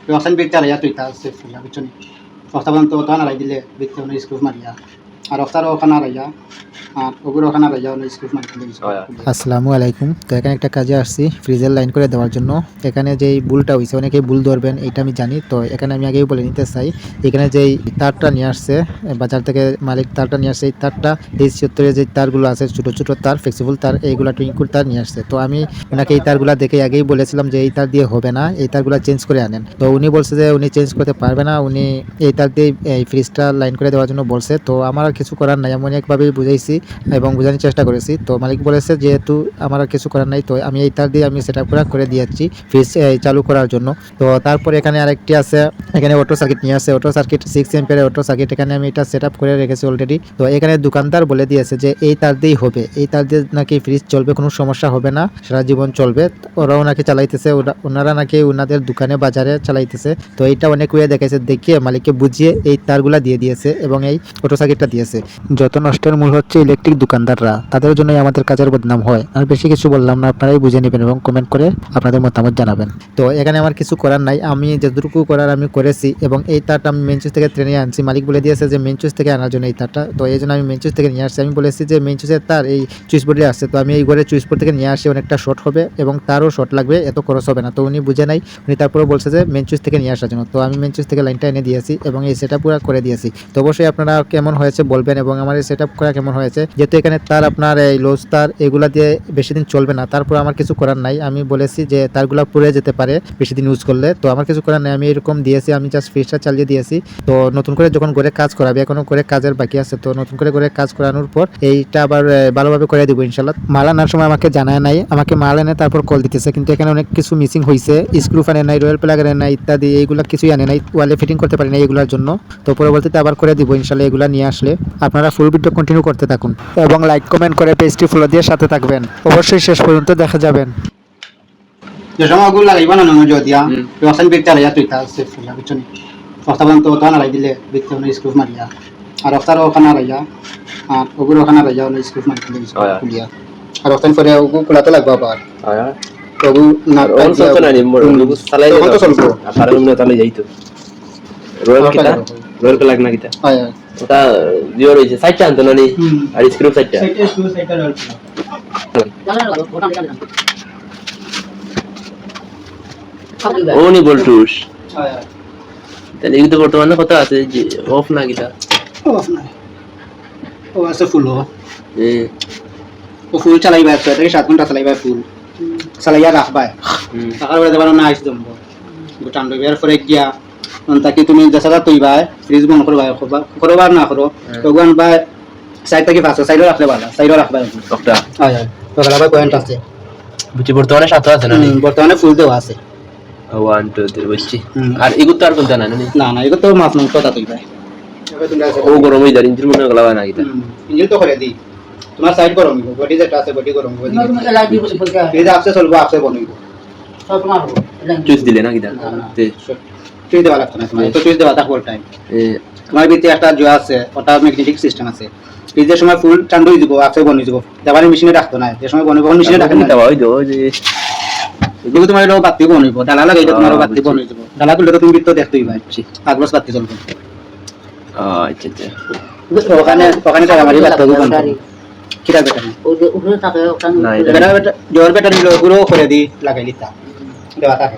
Yosan bicara ya tuita seful ya bichoni. Waktu tu tuan ada dile bicara no iskup Maria. Araftar o kana raya. ওগুলো ওখানে ভাইয়া অনেক school মানে আসসালামু আলাইকুম। তো এখানে একটা কাজে আসছি ফ্রিজের লাইন করে দেওয়ার জন্য। এখানে যেই ভুলটা হয়েছে অনেকেই ভুল ধরবেন এটা আমি জানি। তো এখানে আমি আগেই বলে নিতে চাই, এখানে যেই তারটা নিয়ে আসছে বাজার থেকে মালিক, তারটা নিয়ে আসছে, এই তারটা এই চত্বরে যে তারগুলো আছে ছোটো ছোটো তার, ফ্লেক্সিবল তার, এইগুলা টুইঙ্কুর তার নিয়ে আসছে। তো আমি ওনাকে এই তারগুলা দেখে আগেই বলেছিলাম যে এই তার দিয়ে হবে না, এই তারগুলা চেঞ্জ করে আনেন। তো উনি বলছে যে উনি চেঞ্জ করতে পারবে না, উনি এই তার দিয়ে এই ফ্রিজটা লাইন করে দেওয়ার জন্য বলছে। তো আমার আর কিছু করার নাই, আমি অনেকভাবেই বুঝাইছি এবং বোঝানোর চেষ্টা করেছি। তো মালিক বলেছে যেহেতু আমার আর কিছু করার নাই, তো আমি এই তার দিয়ে আমি সেট আপ করে দিয়েছি ফ্রিজ চালু করার জন্য। তো তারপরে এখানে আরেকটি আছে, এখানে অটো সার্কিট নিয়ে আসছে, অটো সার্কিট 6 এম্পিয়ারের অটো সার্কিট। এখানে আমি এটা সেট আপ করে রেখেছি অলরেডি। তো এখানে দোকানদার বলে দিয়েছে যে এই তার দিয়েই হবে, এই তার দিয়ে নাকি ফ্রিজ চলবে, কোনো সমস্যা হবে না, সারা জীবন চলবে। ওরাও নাকি চালাইতেছে, ওনারা নাকি ওনাদের দোকানে বাজারে চালাইতেছে। তো এইটা অনেক ওয়ে দেখেছে, দেখিয়ে মালিককে বুঝিয়ে এই তারগুলা দিয়ে দিয়েছে এবং এই অটো সার্কিটটা দিয়েছে। যত নষ্টের মূল হচ্ছে ইলেকট্রিক দোকানদাররা, তাদের জন্যই আমাদের কাজের বদনাম হয়। আর বেশি কিছু বললাম না, আপনারাই বুঝে নেবেন এবং কমেন্ট করে আপনাদের মতামত জানাবেন। তো এখানে আমার কিছু করার নাই, আমি যতটুকু করার আমি করেছি এবং এই তারটা আমি মেন সুইচ থেকে ট্রেনে আনছি। মালিক বলে দিয়েছে যে মেন সুইচ থেকে আনার জন্য এই তারটা, তো এই জন্য আমি মেন সুইচ থেকে নিয়ে আসছি। আমি বলেছি যে মেন সুইচের তার এই সুইচ বোর্ডে আসছে, তো আমি এই ঘরে সুইচ বোর্ড থেকে নিয়ে আসি, অনেকটা শর্ট হবে এবং তারও শর্ট লাগবে, এত খরচ হবে না। তো উনি বুঝে নাই, উনি তারপরে বলছে যে মেন সুইচ থেকে নিয়ে আসার জন্য। তো আমি মেন সুইচ থেকে লাইনটা এনে দিয়েছি এবং এই সেট আপ পুরো করে দিয়েছি। তো অবশ্যই আপনারা কেমন হয়েছে বলবেন এবং আমার এই সেট আপ করা কেমন হয়েছে। যেহেতু এখানে তার আপনার এই লোজ তার এগুলা দিয়ে বেশি দিন চলবে না, তারপর আমার কিছু করার নাই। আমি বলেছি যে তারগুলা পুড়ে যেতে পারে বেশি দিন ইউজ করলে, তো আমার কিছু করার নাই, আমি এরকম দিয়েছি। আমি জাস্ট ফ্রিজটা চালিয়ে দিয়েছি। তো নতুন করে যখন ঘরে কাজ করাবে, এখনো করে কাজের বাকি আছে, তো নতুন করে ঘরে কাজ করানোর পর এইটা আবার ভালোভাবে করে দিব ইনশাল্লাহ। মাল আনার সময় আমাকে জানায় নাই, আমাকে মাল এনে তারপর কল দিতেছে, কিন্তু এখানে অনেক কিছু মিসিং হয়েছে। স্ক্রু ফ্যান আনে নাই, রয়্যাল প্লাগ আনে নাই, ইত্যাদি এইগুলা কিছুই আনে নাই, ওয়ালে ফিটিং করতে পারি না এগুলোর জন্য। তো পরবর্তীতে আবার করে দিব ইনশাল্লাহ এগুলা নিয়ে আসলে। আপনারা ফুল ভিডিও কন্টিনিউ করতে থাকুন এবং লাইক কমেন্ট করে পেজটি ফলো দিয়ে সাথে থাকবেন, অবশ্যই শেষ পর্যন্ত দেখা যাবেন। যে সময় ওগুলো লাগাইবা না নজর দিয়া yosan bicara ya tuita seful ya bichoni. Waktu tu tuan ada dile bicara no iskup Maria. Araftar o kana raya. ওগুলো ওখানে ভাইয়া অনেক স্কুল মানে কুলিয়া। আর ওখান পরে ওগু কুলাতে লাগবে আবার। ওগু না ওন সব না নিম ওগু চালাই তখন তো চলবে। আর উন্নত তালে যাইতো রয়্যাল প্লাগ না কিটা ওটা জিও রইছে সাইডটা আনতো না নি আর স্ক্রু সাইডটা রয়্যাল প্লাগ ওনি ভোল্টেজ তাহলে এই তো বর্তমানে কত আছে যে অফ না কিটা অফ না ও আছে ফুল ও ফুল চালাইবা 6 থেকে 7 ঘন্টা চালাইবা ফুল চালাইয়া রাখবা টাকার বলে দেবানো না আইস দমবো গোটান রবিবার পরে গিয়া তাকে তুমি যেসাদা তুইবা ফ্রিজ বন্ধ করবা করবা না করো তখন বা সাইড থেকে পাঁচো সাইডও রাখলে ভালো সাইডও রাখবা একটা হয় হয় তো ভালো পয়েন্ট আছে বুঝি বর্তমানে 7 আছে না বর্তমানে ফুল দেওয়া আছে 1 2 3 বুঝছি আর এগুলো তো আর কোনটা না না এগুলো তো মাছ মাংস তা তুইবা ও গরম হই দাঁড়িয়ে ইঞ্জিন মনে গলাবা না কিটা ইঞ্জিন তো করে দি তোমার সাইড গরম হইব বডি যেটা আছে বডি গরম হইব তুমি লাগি বলতে এই যে আপসে চলবো আপসে বনিব সব তোমার হবে চুইস দিলে না কিটা তে চুইস দেওয়া লাগতো না তোমার তো চুইস দেওয়া তা ফুল টাইম তোমার ভিতরে একটা জো আছে ওটা ম্যাগনেটিক সিস্টেম আছে এই যে সময় ফুল টান্ড হই দিব আপসে বনি দিব দেবারে মেশিনে রাখতো না যে সময় বনিব মেশিনে রাখতে না দেওয়া হই দো যে এদিকে তোমার এটা বাতি বনিব ডালা লাগাই দাও তোমার বাতি বনি দিব ডালা খুললে তো তুমি ভিতর দেখতেই পাই আগলস বাতি জ্বলবে আচ্ছা আচ্ছা ওখানে টাকা মারি বাতি বন্ধ কিরা ব্যাটারি ওখানে টাকা ওখানে ব্যাটারি জোর ব্যাটারি গুলো করে দি লাগাই লিতা দেওয়া থাকে